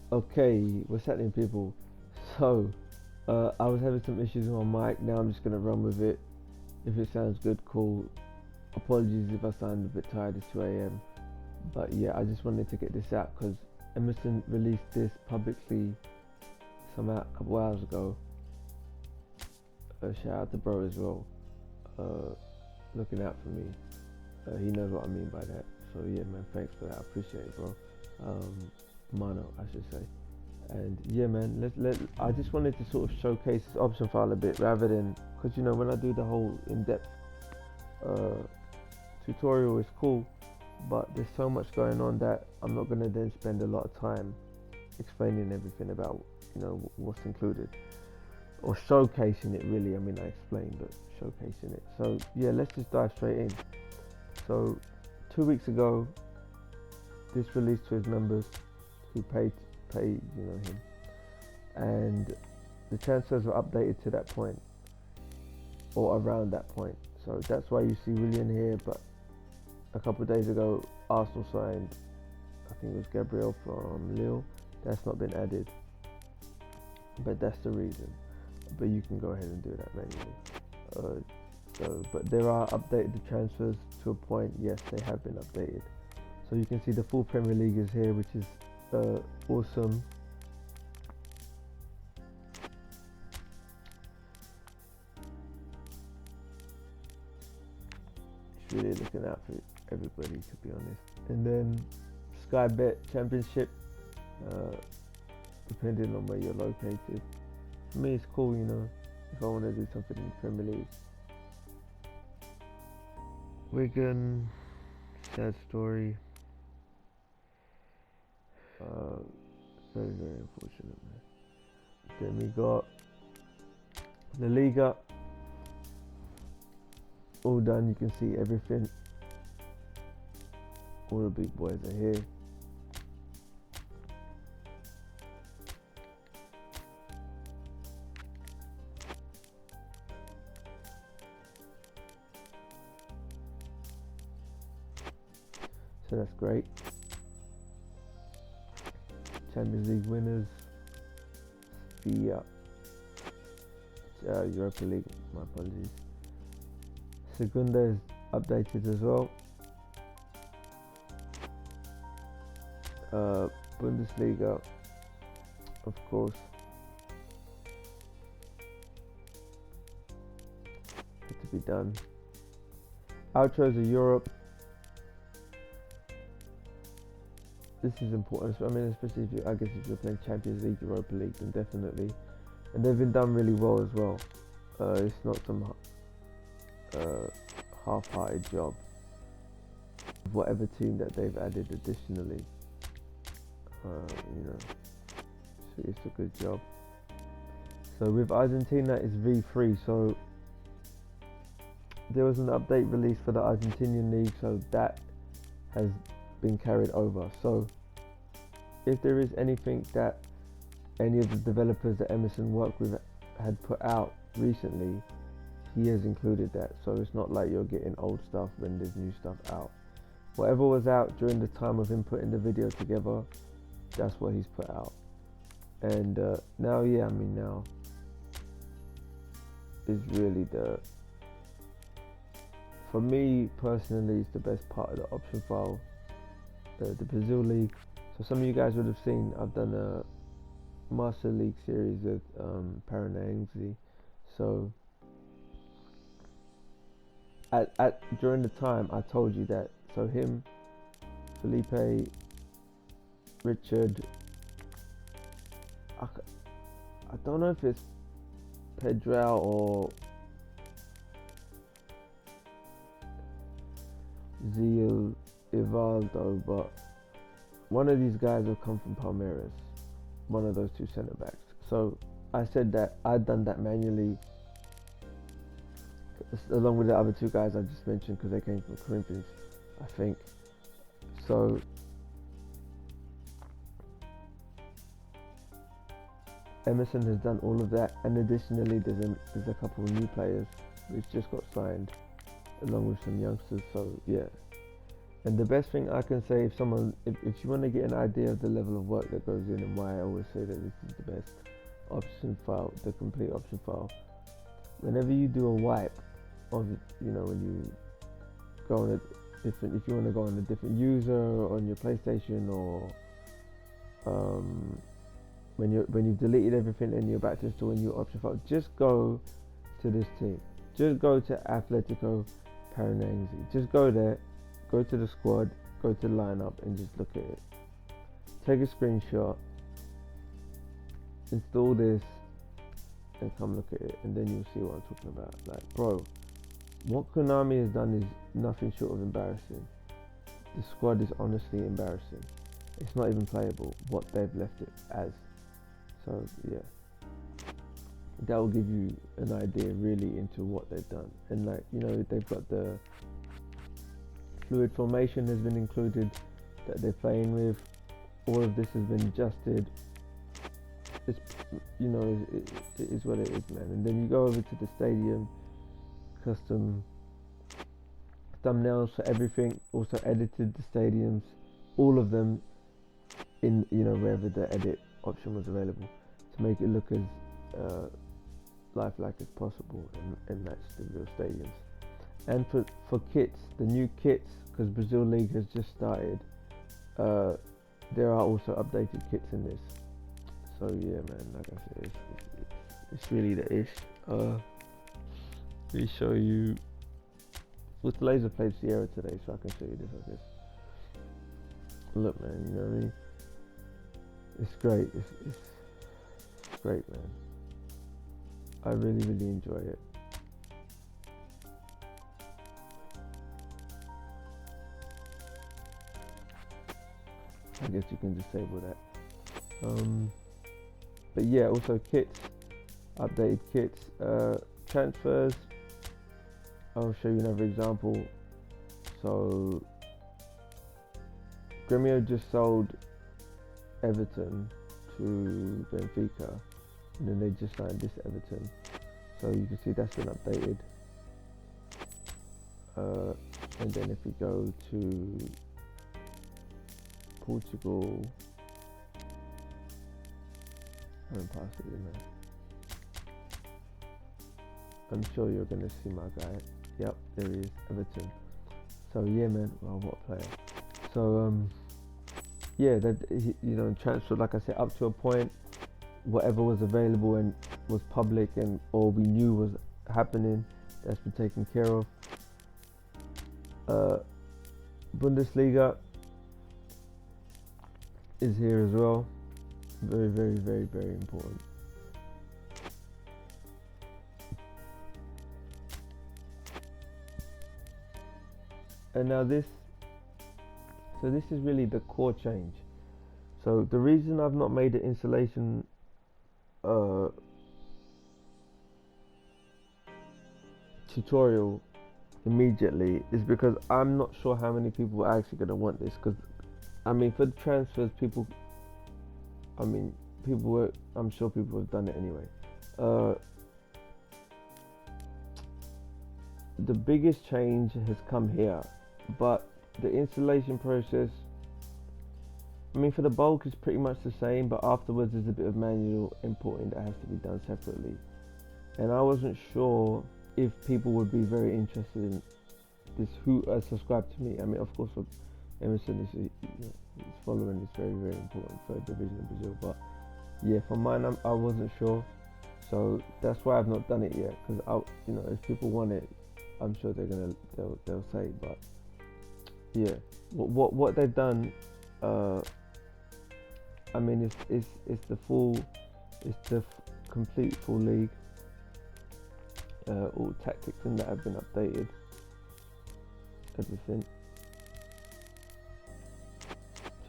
Okay, what's happening, people? So, I was having some issues with my mic. Now I'm just gonna run with it. If it sounds good, cool. Apologies if I sound a bit tired. It's 2 a.m. But yeah, I just wanted to get this out because Emerson released this publicly a couple hours ago. Shout out to bro as well. Uh, Looking out for me. He knows what I mean by that. So yeah, man, thanks for that. I appreciate it, bro. Mano, I should say. And yeah, man, I just wanted to sort of showcase this option file a bit rather than, because when I do the whole in-depth uh, tutorial, it's cool, but there's so much going on that I'm not going to then spend a lot of time explaining everything about what's included or showcasing it. Really, I mean, I explained, but showcasing it. So yeah, let's just dive straight in. So 2 weeks ago, this released to his members who pay him, and the transfers were updated to that point or around that point. So that's why you see Willian here. But a couple of days ago, Arsenal signed, I think it was Gabriel from Lille. That's not been added, but that's the reason. But you can go ahead and do that manually. But there are updated transfers to a point. Yes, they have been updated. So you can see the full Premier League is here, which is awesome. It's really looking out for everybody, to be honest. And then Sky Bet Championship, depending on where you're located. For me, it's cool, if I want to do something in the Premier League. Wigan, sad story. Very, very unfortunate, man. Then we got the Liga. All done. You can see everything. All the big boys are here. So that's great. Champions League winners. The Europa League. My apologies. Segunda is updated as well. Bundesliga, of course. Had to be done. Outros of Europe. This is important. I mean, especially if you're playing Champions League, Europa League, then definitely. And they've been done really well as well. It's not some half-hearted job. Whatever team that they've added additionally, so it's a good job. So with Argentina, it's V3. So there was an update released for the Argentinian league, so that has been carried over. So if there is anything that any of the developers that Emerson worked with had put out recently, he has included that. So it's not like you're getting old stuff when there's new stuff out. Whatever was out during the time of him putting the video together, that's what he's put out. And now is really for me personally, it's the best part of the option file. The Brazil League. So some of you guys would have seen I've done a Master League series with Paranaense. So during the time I told you that, so him, Felipe, Richard, I don't know if it's Pedro or Zio Ivaldo, but one of these guys will come from Palmeiras, one of those two centre backs. So I said that I'd done that manually along with the other two guys I just mentioned because they came from Corinthians, I think. So Emerson has done all of that, and additionally there's a couple of new players which just got signed along with some youngsters. So yeah, And the best thing I can say, if you want to get an idea of the level of work that goes in and why I always say that this is the best option file, the complete option file, whenever you do a wipe of, when you go on a different, if you want to go on a different user on your PlayStation, or when you've deleted everything and you're about to install a new option file, just go to this team. Just go to Atletico Paranaense. Just go there, go to the squad, go to the lineup, and just look at it. Take a screenshot, install this, and come look at it, and then you'll see what I'm talking about. Like, bro, what Konami has done is nothing short of embarrassing. The squad is honestly embarrassing. It's not even playable, what they've left it as. So yeah, that will give you an idea really into what they've done. And like, they've got the fluid formation has been included that they're playing with. All of this has been adjusted. It's, it is what it is, man. And then you go over to the stadium, custom thumbnails for everything, also edited the stadiums, all of them in, wherever the edit option was available, to make it look as lifelike as possible and match the real stadiums. And for kits, the new kits, because Brazil League has just started, there are also updated kits in this. So yeah, man, like I said, it's really the ish. We show you with laser played Sierra today, so I can show you this, I guess. Look, man, you know what I mean? It's great. It's great, man. I really, really enjoy it. I guess you can disable that. But yeah, also kits, updated kits, transfers. I'll show you another example. So Gremio just sold Everton to Benfica, and then they just signed this Everton. So you can see that's been updated. And then if we go to Portugal, I haven't passed it in there. I'm sure you're gonna see my guy. Yep, there he is, Everton. So yeah, man, well, what a player. So yeah, that transfer, like I said, up to a point, whatever was available and was public and all we knew was happening, that's been taken care of. Bundesliga is here as well. Very, very, very, very important. And now this is really the core change. So the reason I've not made the installation tutorial immediately is because I'm not sure how many people are actually going to want this. Because I mean, for the transfers, I'm sure people have done it anyway. The biggest change has come here, but the installation process, I mean, for the bulk is pretty much the same, but afterwards there's a bit of manual importing that has to be done separately. And I wasn't sure if people would be very interested in this, who subscribed to me. I mean, of course, for Emerson, his following is very, very important for division in Brazil. But yeah, for mine, I wasn't sure, so that's why I've not done it yet. Because if people want it, I'm sure they'll say. But yeah, what they've done, I mean, it's the complete full league. All tactics in that have been updated. Everything.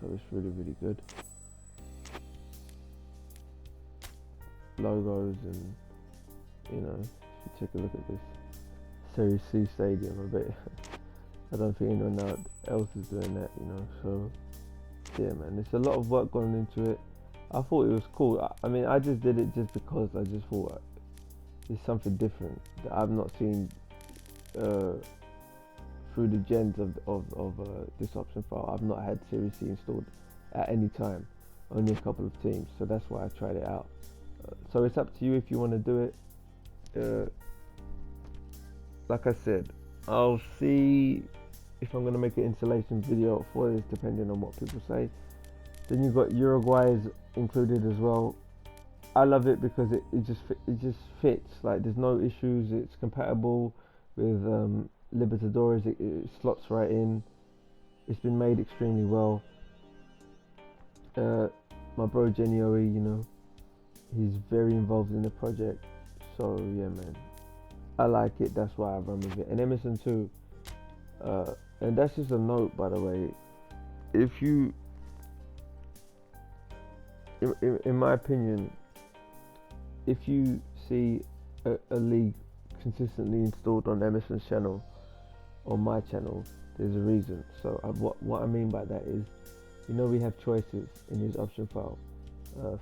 So it's really, really good. Logos, and if you take a look at this Series C stadium, I don't think anyone else is doing that, so yeah, man, there's a lot of work going into it. I thought it was cool. I mean, I just did it just because I just thought it's something different that I've not seen through through the gens of this option file. I've not had Series C installed at any time, only a couple of teams, so that's why I tried it out. So it's up to you if you want to do it. Like I said, I'll see if I'm going to make an installation video for this, depending on what people say. Then you've got Uruguay's included as well. I love it because it just fits. Like, there's no issues. It's compatible with Libertadores. It slots right in. It's been made extremely well. My bro Genioe, you know, he's very involved in the project. So yeah, man, I like it. That's why I run with it. And Emerson too. And that's just a note, by the way. If you, in my opinion, if you see a league consistently installed on Emerson's channel or my channel, there's a reason. So what I mean by that is, you know, we have choices in his option file.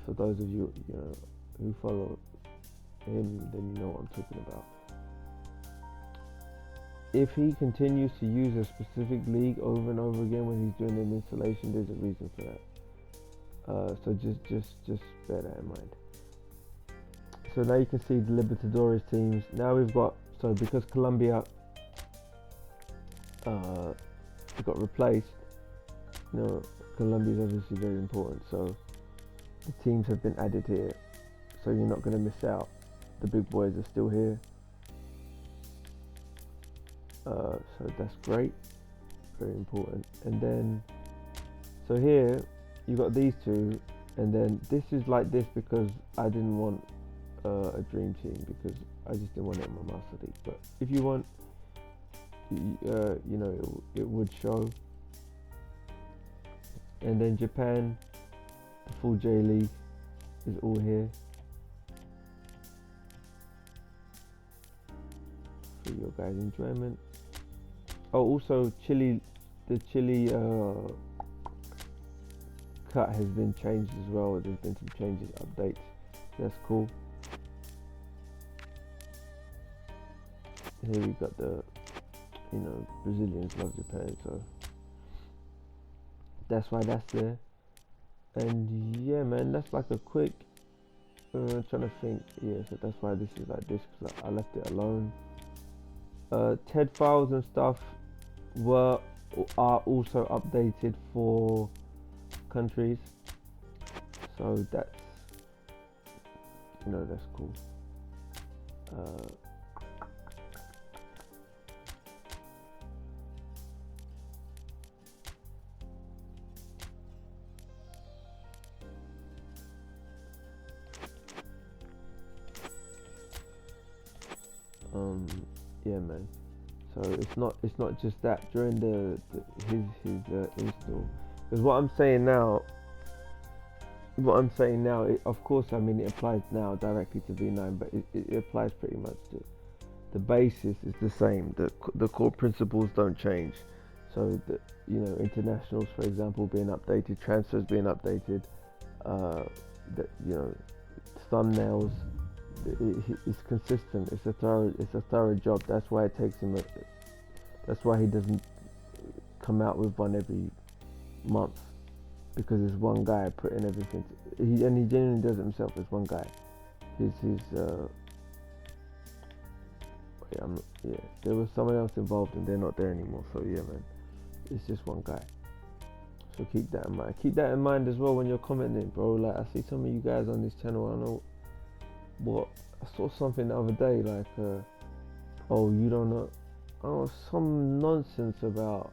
For those of you, you know, who follow him, then you know what I'm talking about. If he continues to use a specific league over and over again when he's doing an installation, there's a reason for that. So just bear that in mind. So now you can see the Libertadores teams. Now we've got, so because Colombia got replaced, you know, Colombia is obviously very important. So the teams have been added here. So you're not going to miss out. The big boys are still here. So that's great, very important. And then, so here you got these two, and then this is like this because I didn't want a dream team, because I just didn't want it in my master league. But if you want, you know, it would show. And then Japan, the full J League is all here for your guys' enjoyment. Oh, also Chile, the Chile cut has been changed as well. There's been some changes, updates. That's cool. Here we got the, you know, Brazilians love Japan, so that's why that's there. And yeah, man, that's like a quick. Trying to think. Yeah, so that's why this is like this, because I left it alone. TED files and stuff are also updated for countries, so that's, you know, that's cool. Yeah, man. So it's not just that during his install, because what I'm saying now, it, of course, I mean, it applies now directly to V9, but it applies pretty much to the basis is the same. The core principles don't change. So the, you know, internationals, for example, being updated, transfers being updated, you know, thumbnails. It's consistent. It's a thorough job. That's why it takes him. That's why he doesn't come out with one every month, because it's one guy putting everything. He genuinely does it himself. It's one guy. Yeah. There was someone else involved, and they're not there anymore. So yeah, man. It's just one guy. So keep that in mind. Keep that in mind as well when you're commenting, bro. Like, I see some of you guys on this channel. I know. What, I saw something the other day, like, oh, you don't know, oh, some nonsense about,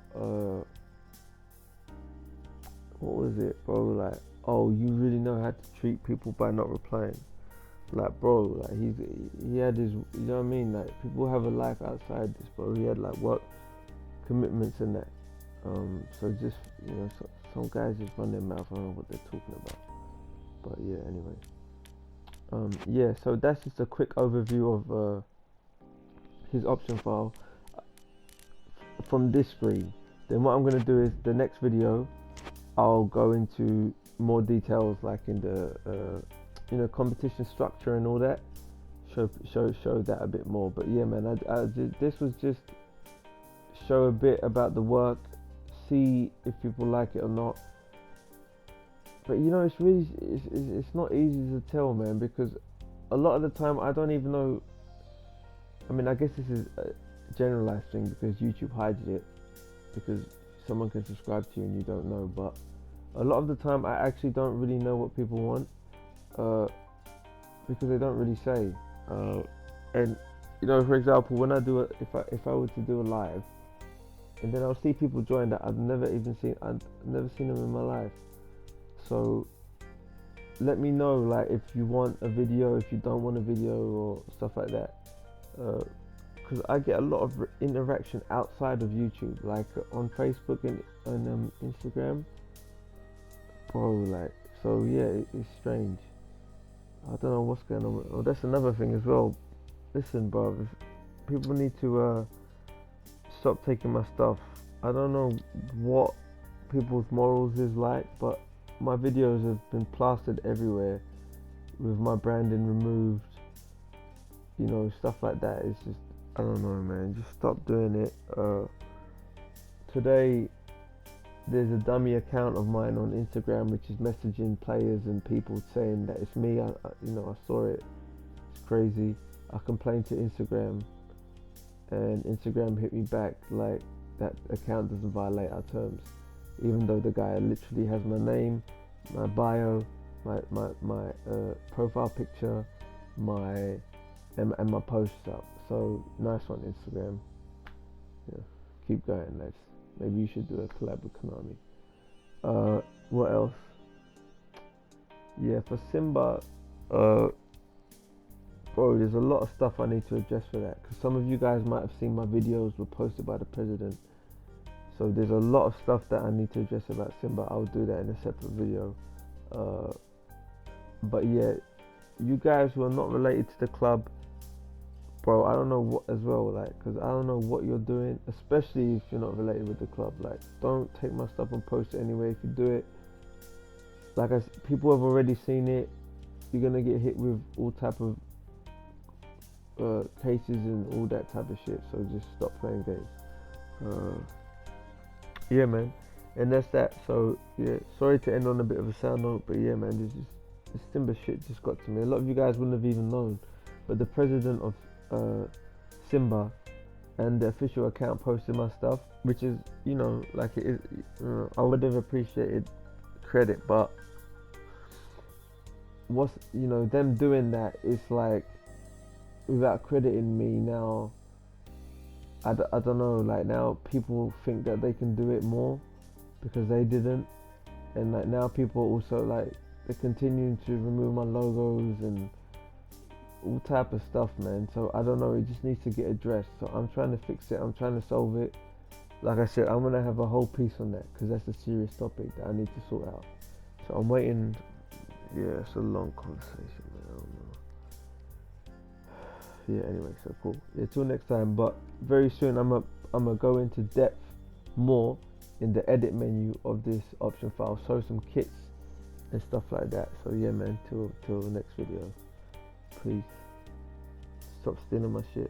what was it, bro? Like, oh, you really know how to treat people by not replying. Like, bro, like, he had his, you know what I mean? Like, people have a life outside this, bro. He had like work commitments and that. So just, you know, some guys just run their mouth. I don't know what they're talking about. But yeah, anyway. Yeah, so that's just a quick overview of his option file from this screen. Then what I'm going to do is the next video I'll go into more details, like in the you know, competition structure and all that. Show that a bit more. But yeah, man, this was just show a bit about the work, see if people like it or not. But you know, it's really, it's not easy to tell, man, because a lot of the time I don't even know. I mean, I guess this is a generalized thing because YouTube hides it, because someone can subscribe to you and you don't know. But a lot of the time I actually don't really know what people want, because they don't really say. And you know, for example, when I do it, if I were to do a live, and then I'll see people join that I've never seen them in my life. So let me know, like, if you want a video, if you don't want a video, or stuff like that. Because I get a lot of interaction outside of YouTube, like on Facebook and Instagram, bro. Like, so yeah, it's strange. I don't know what's going on. Oh, that's another thing as well. Listen, bro, people need to stop taking my stuff. I don't know what people's morals is like, but my videos have been plastered everywhere with my branding removed, you know, stuff like that. It's just, I don't know, man, just stop doing it. Today there's a dummy account of mine on Instagram which is messaging players and people saying that it's me. I saw it. It's crazy. I complained to Instagram and Instagram hit me back like that account doesn't violate our terms, even though the guy literally has my name, my bio, my profile picture, and my posts up. So nice one, Instagram. Yeah, keep going, lads. Maybe you should do a collab with Konami. What else? Yeah, for Simba, bro, there's a lot of stuff I need to address for that, because some of you guys might have seen my videos were posted by the president. So there's a lot of stuff that I need to address about Simba. I'll do that in a separate video. But yeah, you guys who are not related to the club, bro, I don't know what as well, like, because I don't know what you're doing, especially if you're not related with the club. Like, don't take my stuff and post it anyway. If you do it, like people have already seen it. You're gonna get hit with all type of cases and all that type of shit. So just stop playing games. Yeah, man, and that's that. So yeah, sorry to end on a bit of a sound note, but yeah, man, this Simba shit just got to me. A lot of you guys wouldn't have even known, but the president of Simba and the official account posted my stuff, which is, you know, like, it is. I would have appreciated credit, but what's, you know, them doing that, it's like without crediting me now. I don't know, like, now people think that they can do it more because they didn't, and like now people also, like, they're continuing to remove my logos and all type of stuff, man. So I don't know, it just needs to get addressed. So I'm trying to fix it, I'm trying to solve it. Like I said, I'm gonna have a whole piece on that because that's a serious topic that I need to sort out. So I'm waiting. Yeah, it's a long conversation, man. I don't know. Yeah, anyway, so cool. Yeah, till next time. But very soon I'm gonna go into depth more in the edit menu of this option file, show some kits and stuff like that. So yeah, man, till next video. Please stop stealing my shit.